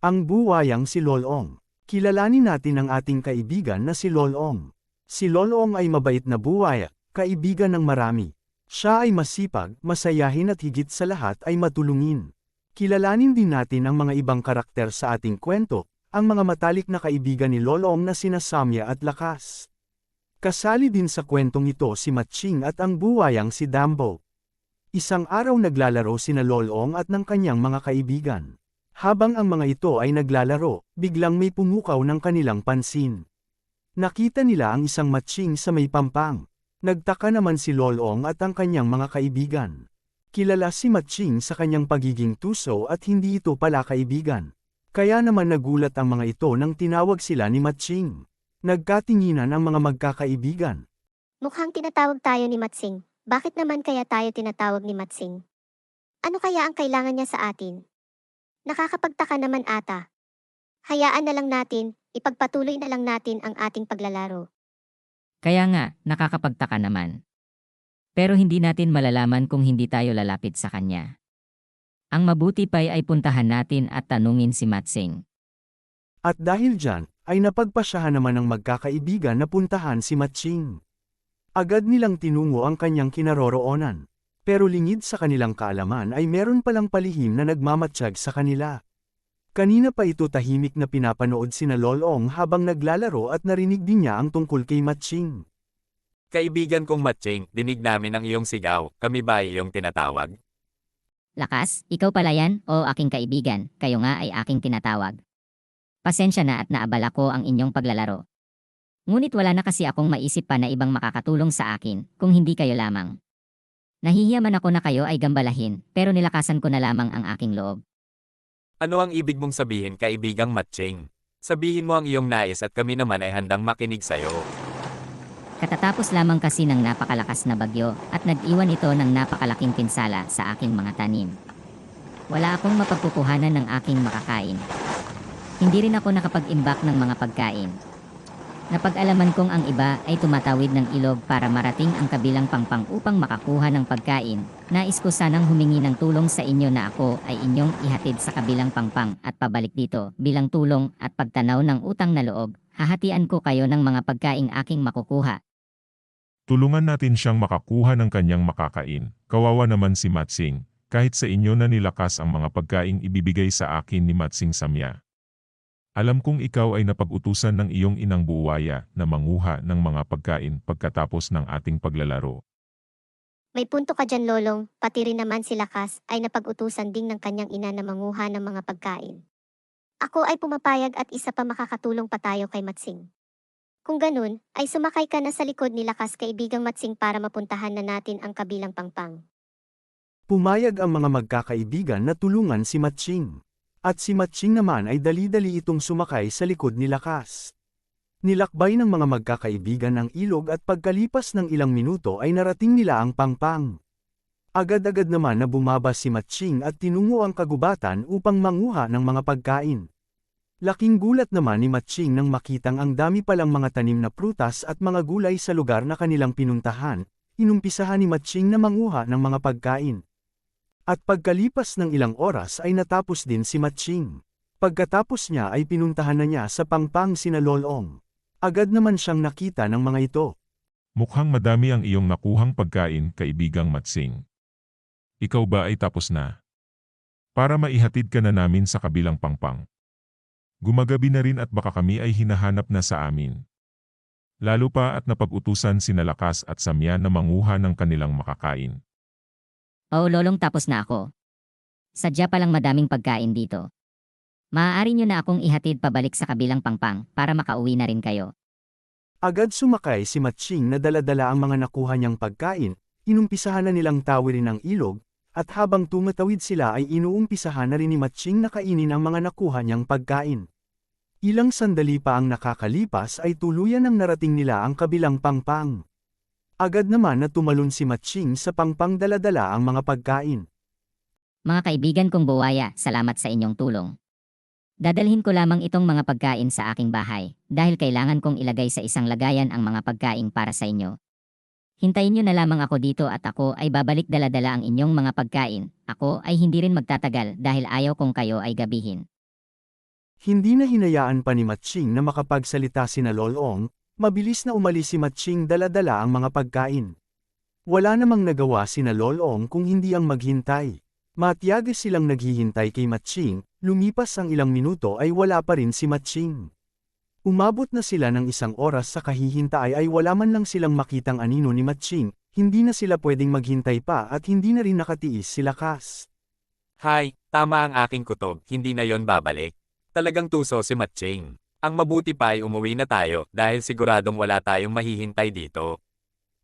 Ang buwayang si Lolong. Kilalanin natin ang ating kaibigan na si Lolong. Si Lolong ay mabait na buwaya, kaibigan ng marami. Siya ay masipag, masayahin at higit sa lahat ay matulungin. Kilalanin din natin ang mga ibang karakter sa ating kwento, ang mga matalik na kaibigan ni Lolong na sina Samya at Lakas. Kasali din sa kwentong ito si Matching at ang buwayang si Dambo. Isang araw naglalaro sina Lolong at ng kanyang mga kaibigan. Habang ang mga ito ay naglalaro, biglang may pumukaw ng kanilang pansin. Nakita nila ang isang matching sa may pampang. Nagtaka naman si Lolong at ang kanyang mga kaibigan. Kilala si Matching sa kanyang pagiging tuso at hindi ito pala kaibigan. Kaya naman nagulat ang mga ito nang tinawag sila ni Matching. Nagkatinginan ang mga magkakaibigan. Mukhang tinatawag tayo ni Matsing. Bakit naman kaya tayo tinatawag ni Matsing? Ano kaya ang kailangan niya sa atin? Nakakapagtaka naman ata. Hayaan na lang natin, ipagpatuloy na lang natin ang ating paglalaro. Kaya nga, nakakapagtaka naman. Pero hindi natin malalaman kung hindi tayo lalapit sa kanya. Ang mabuti pa'y ay puntahan natin at tanungin si Matsing. At dahil dyan, ay napagpasyahan naman ng magkakaibigan na puntahan si Matching. Agad nilang tinungo ang kanyang kinaroroonan. Pero lingid sa kanilang kaalaman ay meron palang palihim na nagmamatsyag sa kanila. Kanina pa ito tahimik na pinapanood sina Lolong habang naglalaro at narinig din niya ang tungkol kay Matching. Kaibigan kong Matching, dinig namin ang iyong sigaw, kami ba ay iyong tinatawag? Lakas, ikaw pala yan o aking kaibigan, kayo nga ay aking tinatawag. Pasensya na at naabala ko ang inyong paglalaro. Ngunit wala na kasi akong maisip pa na ibang makakatulong sa akin, kung hindi kayo lamang. Nahihiya man ako na kayo ay gambalahin, pero nilakasan ko na lamang ang aking loob. Ano ang ibig mong sabihin, kaibigang Matching? Sabihin mo ang iyong nais at kami naman ay handang makinig sa'yo. Katatapos lamang kasi ng napakalakas na bagyo at nag-iwan ito ng napakalaking pinsala sa aking mga tanim. Wala akong mapagkukuhanan ng aking makakain. Hindi rin ako nakapag-imbak ng mga pagkain. Napag-alaman kong ang iba ay tumatawid ng ilog para marating ang kabilang pangpang upang makakuha ng pagkain. Nais ko sanang humingi ng tulong sa inyo na ako ay inyong ihatid sa kabilang pangpang at pabalik dito bilang tulong at pagtanaw ng utang na loob. Hahatian ko kayo ng mga pagkaing aking makukuha. Tulungan natin siyang makakuha ng kanyang makakain. Kawawa naman si Matsing, kahit sa inyo na nilakas ang mga pagkaing ibibigay sa akin ni Matsing Samya. Alam kong ikaw ay napag-utusan ng iyong inang buwaya na manguha ng mga pagkain pagkatapos ng ating paglalaro. May punto ka dyan, Lolong, pati rin naman si Lakas ay napag-utusan ding ng kanyang ina na manguha ng mga pagkain. Ako ay pumapayag at isa pa makakatulong pa tayo kay Matsing. Kung ganun, ay sumakay ka na sa likod ni Lakas kaibigang Matsing para mapuntahan na natin ang kabilang pangpang. Pumayag ang mga magkakaibigan na tulungan si Matching. At si Matching naman ay dali-dali itong sumakay sa likod ni Lakas. Nilakbay ng mga magkakaibigan ang ilog at pagkalipas ng ilang minuto ay narating nila ang pangpang. Agad-agad naman na bumaba si Matching at tinungo ang kagubatan upang manguha ng mga pagkain. Laking gulat naman ni Matching nang makitang ang dami palang mga tanim na prutas at mga gulay sa lugar na kanilang pinuntahan. Inumpisahan ni Matching na manguha ng mga pagkain. At pagkalipas ng ilang oras ay natapos din si Matching. Pagkatapos niya ay pinuntahan na niya sa pangpang sina Lolong. Agad naman siyang nakita ng mga ito. Mukhang madami ang iyong nakuhang pagkain, kaibigang Matsing. Ikaw ba ay tapos na? Para maihatid ka na namin sa kabilang pangpang. Gumagabi na rin at baka kami ay hinahanap na sa amin. Lalo pa at napag-utusan sina Lakas at Samya na manguha ng kanilang makakain. Oo Lolong, tapos na ako. Sadya palang madaming pagkain dito. Maaari nyo na akong ihatid pabalik sa kabilang pangpang para makauwi na rin kayo. Agad sumakay si Matching na dala-dala ang mga nakuha niyang pagkain, inumpisahan na nilang tawirin ang ilog, at habang tumatawid sila ay inuumpisahan na rin ni Matching na kainin ang mga nakuha niyang pagkain. Ilang sandali pa ang nakakalipas ay tuluyan ang narating nila ang kabilang pangpang. Agad naman na tumalon si Matching sa pangpang dala-dala ang mga pagkain. Mga kaibigan kong buwaya, salamat sa inyong tulong. Dadalhin ko lamang itong mga pagkain sa aking bahay, dahil kailangan kong ilagay sa isang lagayan ang mga pagkain para sa inyo. Hintayin nyo na lamang ako dito at ako ay babalik dala-dala ang inyong mga pagkain. Ako ay hindi rin magtatagal dahil ayaw kong kayo ay gabihin. Hindi na hinayaan pa ni Matching na makapagsalita sina Lolong, mabilis na umalis si Matching dala-dala ang mga pagkain. Wala namang nagawa sina Lolong kung hindi ang maghintay. Matiyaga silang naghihintay kay Matching, lumipas ang ilang minuto ay wala pa rin si Matching. Umabot na sila ng 1 oras sa kahihintay ay wala man lang silang makitang anino ni Matching, hindi na sila pwedeng maghintay pa at hindi na rin nakatiis si Lakas. Hay, tama ang aking kutob, hindi na yon babalik. Talagang tuso si Matching. Ang mabuti pa ay umuwi na tayo dahil siguradong wala tayong mahihintay dito.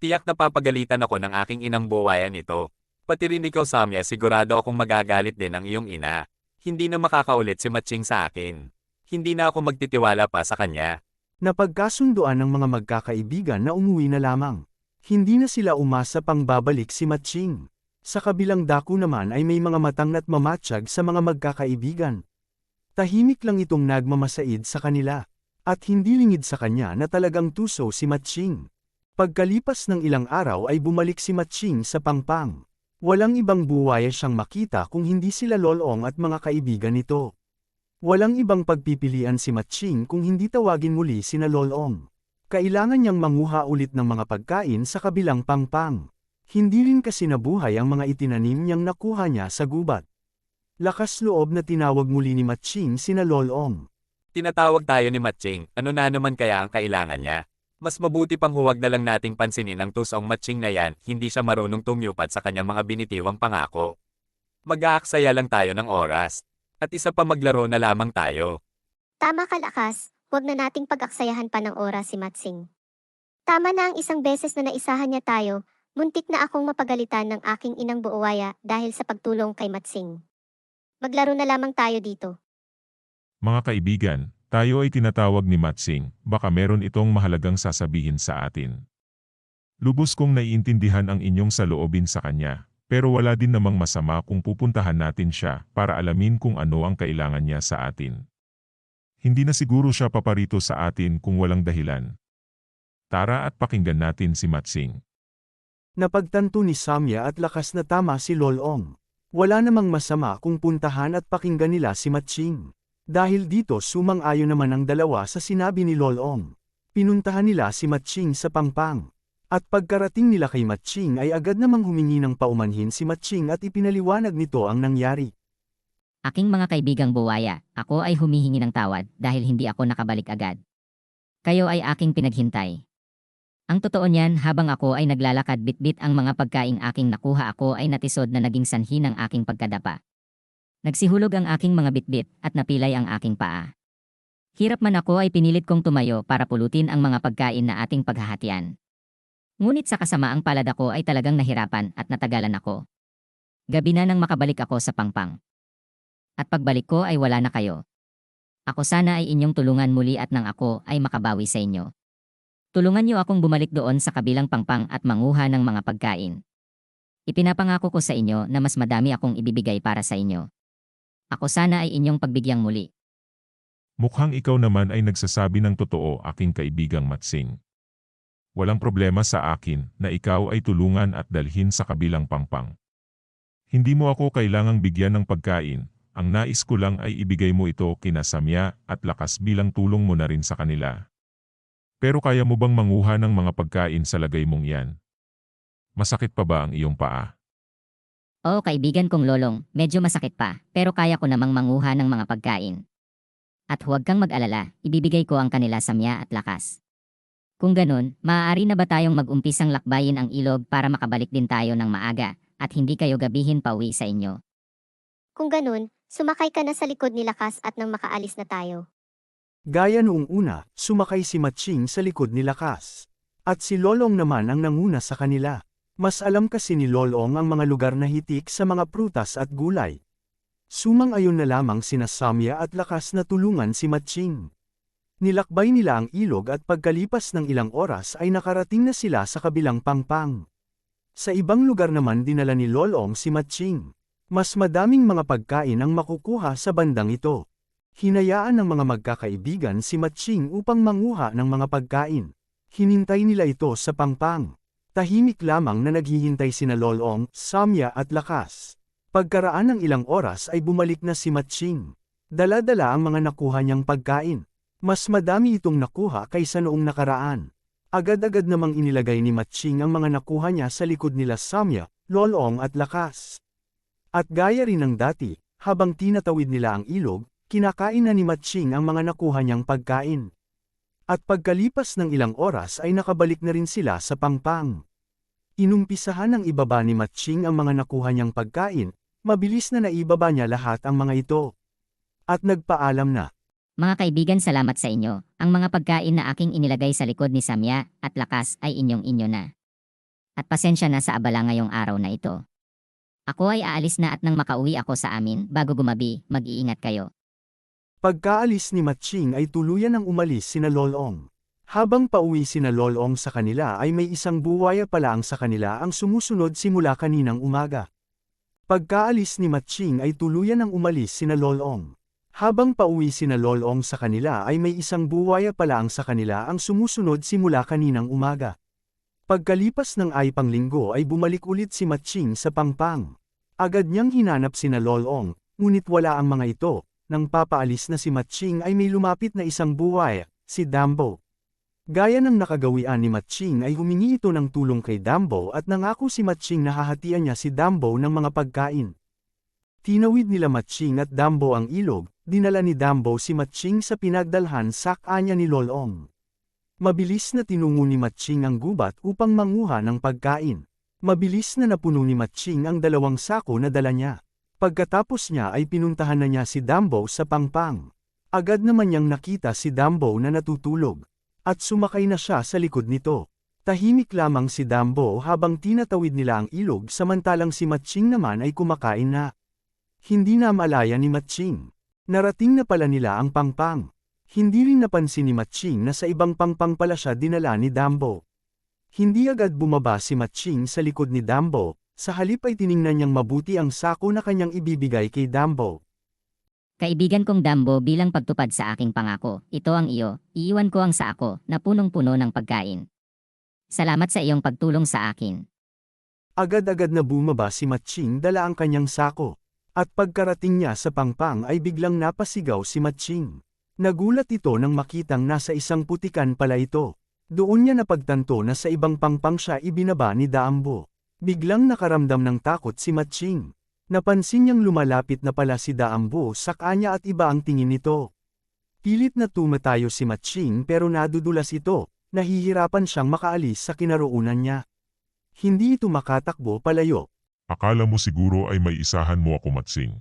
Tiyak na papagalitan ako ng aking inang buwayan ito. Pati rin ikaw Samya, sigurado akong magagalit din ang iyong ina. Hindi na makakaulit si Matching sa akin. Hindi na ako magtitiwala pa sa kanya. Napagkasunduan ng mga magkakaibigan na umuwi na lamang. Hindi na sila umasa pang babalik si Matching. Sa kabilang dako naman ay may mga matangat mamatsyag sa mga magkakaibigan. Tahimik lang itong nagmamasaid sa kanila. At hindi lingid sa kanya na talagang tuso si Matching. Pagkalipas ng ilang araw ay bumalik si Matching sa Pangpang. Walang ibang buwaya siyang makita kung hindi sila Lolong at mga kaibigan nito. Walang ibang pagpipilian si Matching kung hindi tawagin muli sina Lolong. Kailangan niyang manguha ulit ng mga pagkain sa kabilang Pangpang. Hindi rin kasi nabuhay ang mga itinanim niyang nakuha niya sa gubat. Lakas loob na tinawag muli ni Matching sina Lolong. Tinatawag tayo ni Matching, ano na naman kaya ang kailangan niya? Mas mabuti pang huwag na lang nating pansinin ang tusong Matching na yan, hindi siya marunong tumyupat sa kanyang mga binitiwang pangako. Mag-aaksaya lang tayo ng oras. At isa pa maglaro na lamang tayo. Tama ka Lakas, huwag na nating pag-aksayahan pa ng oras si Matsing. Tama na ang isang beses na naisahan niya tayo, muntik na akong mapagalitan ng aking inang buuwaya dahil sa pagtulong kay Matsing. Maglaro na lamang tayo dito. Mga kaibigan, tayo ay tinatawag ni Matching, baka meron itong mahalagang sasabihin sa atin. Lubos kong naiintindihan ang inyong saloobin sa kanya. Pero wala din namang masama kung pupuntahan natin siya para alamin kung ano ang kailangan niya sa atin. Hindi na siguro siya paparito sa atin kung walang dahilan. Tara at pakinggan natin si Matching. Napagtanto ni Samya at Lakas na tama si Lolong. Wala namang masama kung puntahan at pakinggan nila si Matching. Dahil dito sumang-ayon naman ang dalawa sa sinabi ni Lolong. Pinuntahan nila si Matching sa Pangpang. At pagkarating nila kay Matching ay agad namang humingi ng paumanhin si Matching at ipinaliwanag nito ang nangyari. Aking mga kaibigang buwaya, ako ay humihingi ng tawad dahil hindi ako nakabalik agad. Kayo ay aking pinaghintay. Ang totoo niyan, habang ako ay naglalakad bitbit ang mga pagkaing aking nakuha, ako ay natisod na naging sanhi ng aking pagkadapa. Nagsihulog ang aking mga bitbit at napilay ang aking paa. Hirap man ako ay pinilit kong tumayo para pulutin ang mga pagkain na ating paghahatian. Ngunit sa kasamaang palad ako ay talagang nahirapan at natagalan ako. Gabi na nang makabalik ako sa Pangpang. At pagbalik ko ay wala na kayo. Ako sana ay inyong tulungan muli at nang ako ay makabawi sa inyo. Tulungan niyo akong bumalik doon sa kabilang Pangpang at manguha ng mga pagkain. Ipinapangako ko sa inyo na mas madami akong ibibigay para sa inyo. Ako sana ay inyong pagbigyang muli. Mukhang ikaw naman ay nagsasabi ng totoo, aking kaibigang Matching. Walang problema sa akin na ikaw ay tulungan at dalhin sa kabilang Pangpang. Hindi mo ako kailangang bigyan ng pagkain, ang nais ko lang ay ibigay mo ito kina Samya at Lakas bilang tulong mo na rin sa kanila. Pero kaya mo bang manguha ng mga pagkain sa lagay mong yan? Masakit pa ba ang iyong paa? Oo kaibigan kong Lolong, medyo masakit pa, pero kaya ko namang manguha ng mga pagkain. At huwag kang mag-alala, ibibigay ko ang kanila Samya at Lakas. Kung ganun, maaari na ba tayong mag-umpisang lakbayin ang ilog para makabalik din tayo ng maaga at hindi kayo gabihin pauwi sa inyo? Kung ganun, sumakay ka na sa likod ni Lakas at nang makaalis na tayo. Gaya noong una, sumakay si Matching sa likod ni Lakas. At si Lolong naman ang nanguna sa kanila. Mas alam kasi ni Lolong ang mga lugar na hitik sa mga prutas at gulay. Sumang-ayon na lamang sina Samya at Lakas na tulungan si Matching. Nilakbay nila ang ilog at pagkalipas ng ilang oras ay nakarating na sila sa kabilang Pangpang. Sa ibang lugar naman dinala ni Lolong si Matching. Mas madaming mga pagkain ang makukuha sa bandang ito. Hinayaan ng mga magkakaibigan si Matching upang manguha ng mga pagkain. Hinintay nila ito sa Pangpang. Tahimik lamang na naghihintay sina Lolong, Samya at Lakas. Pagkaraan ng ilang oras ay bumalik na si Matching. Dala-dala ang mga nakuha niyang pagkain. Mas madami itong nakuha kaysa noong nakaraan. Agad-agad namang inilagay ni Matching ang mga nakuha niya sa likod nila Samya, Lolong at Lakas. At gaya rin ng dati, habang tinatawid nila ang ilog, kinakain na ni Matching ang mga nakuha niyang pagkain. At pagkalipas ng ilang oras ay nakabalik na rin sila sa pangpang. Inumpisahan ng ibaba ni Matching ang mga nakuha niyang pagkain, mabilis na naibaba niya lahat ang mga ito. At nagpaalam na. Mga kaibigan, salamat sa inyo. Ang mga pagkain na aking inilagay sa likod ni Samya at Lakas ay inyong-inyo na. At pasensya na sa abala ngayong araw na ito. Ako ay aalis na at nang makauwi ako sa amin bago gumabi, mag-iingat kayo. Pagkaalis ni Matching ay tuluyan ng umalis sina Lolong. Habang pauwi sina Lolong sa kanila ay may isang buwaya palaang sa kanila ang sumusunod simula kaninang umaga. Pagkaalis ni Matching ay tuluyan ng umalis sina Lolong. Habang pauwi sina Lolong sa kanila ay may isang buwaya palaang sa kanila ang sumusunod simula kaninang umaga. Pagkalipas ng aipang linggo ay bumalik ulit si Matching sa pangpang. Agad niyang hinanap sina Lolong, ngunit wala ang mga ito. Nang papaalis na si Matching ay may lumapit na isang buwaya, si Dambo. Gaya ng nakagawian ni Matching ay humingi ito ng tulong kay Dambo at nangako si Matching na hahatian niya si Dambo ng mga pagkain. Tinawid nila Matching at Dambo ang ilog, dinala ni Dambo si Matching sa pinagdalhan sak-anya ni Lolong. Mabilis na tinungo ni Matching ang gubat upang manguha ng pagkain. Mabilis na napuno ni Matching ang 2 sako na dala niya. Pagkatapos niya ay pinuntahan na niya si Dambo sa pangpang. Agad naman niyang nakita si Dambo na natutulog. At sumakay na siya sa likod nito. Tahimik lamang si Dambo habang tinatawid nila ang ilog samantalang si Matching naman ay kumakain na. Hindi na malaya ni Matching. Narating na pala nila ang pangpang. Hindi rin napansin ni Matching na sa ibang pangpang pala siya dinala ni Dambo. Hindi agad bumaba si Matching sa likod ni Dambo, sa halip ay tiningnan niyang mabuti ang sako na kanyang ibibigay kay Dambo. Kaibigan kong Dambo, bilang pagtupad sa aking pangako, ito ang iyo, iiwan ko ang sako na punong-puno ng pagkain. Salamat sa iyong pagtulong sa akin. Agad-agad na bumaba si Matching dala ang kanyang sako. At pagkarating niya sa pangpang ay biglang napasigaw si Matching. Nagulat ito nang makitang nasa isang putikan pala ito. Doon niya napagtanto na sa ibang pangpang siya ibinaba ni Dambo. Biglang nakaramdam ng takot si Matching. Napansin niyang lumalapit na pala si Dambo sa kanya at iba ang tingin nito. Pilit na tumatayo si Matching pero nadudulas ito, nahihirapan siyang makaalis sa kinaroonan niya. Hindi ito makatakbo palayo. Akala mo siguro ay may isahan mo ako, Matsing.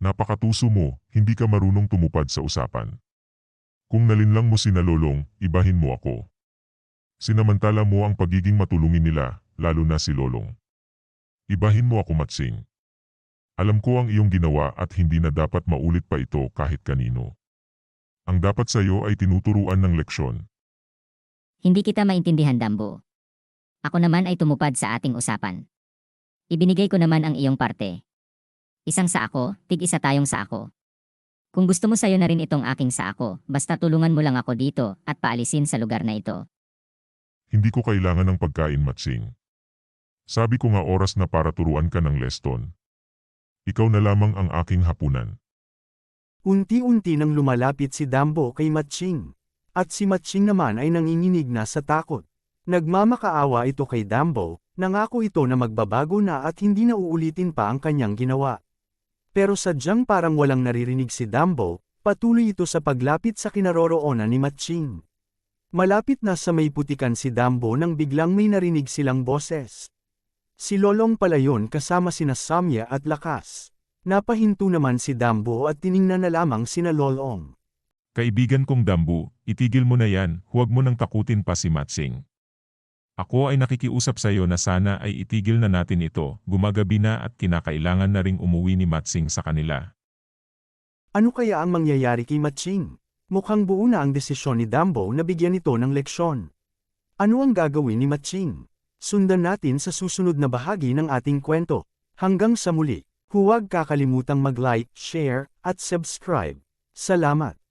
Napakatuso mo, hindi ka marunong tumupad sa usapan. Kung nalinlang mo sina Lolong, ibahin mo ako. Sinamantala mo ang pagiging matulungin nila, lalo na si Lolong. Ibahin mo ako, Matsing. Alam ko ang iyong ginawa at hindi na dapat maulit pa ito kahit kanino. Ang dapat sa iyo ay tinuturuan ng leksyon. Hindi kita maintindihan, Dambo. Ako naman ay tumupad sa ating usapan. Ibinigay ko naman ang iyong parte. Isang sa ako, tig-isa tayong sa ako. Kung gusto mo sayo na rin itong aking sa ako, basta tulungan mo lang ako dito at paalisin sa lugar na ito. Hindi ko kailangan ng pagkain, Matsing. Sabi ko nga oras na para turuan ka ng lesson. Ikaw na lamang ang aking hapunan. Unti-unti nang lumalapit si Dambo kay Matching. At si Matching naman ay nanginginig na sa takot. Nagmamakaawa ito kay Dambo, nangako ito na magbabago na at hindi na uulitin pa ang kanyang ginawa. Pero sadyang parang walang naririnig si Dambo, patuloy ito sa paglapit sa kinaroroonan ni Matching. Malapit na sa may putikan si Dambo nang biglang may narinig silang boses. Si Lolong pala yun kasama sina Samya at Lakas. Napahinto naman si Dambo at tiningnan na lamang sina Lolong. Kaibigan kong Dambo, itigil mo na yan, huwag mo nang takutin pa si Matsing. Ako ay nakikiusap sa iyo na sana ay itigil na natin ito, gumagabi na at kinakailangan na ring umuwi ni Matsing sa kanila. Ano kaya ang mangyayari kay Matching? Mukhang buo na ang desisyon ni Dambo na bigyan ito ng leksyon. Ano ang gagawin ni Matching? Sundan natin sa susunod na bahagi ng ating kwento. Hanggang sa muli, huwag kakalimutang mag-like, share, at subscribe. Salamat!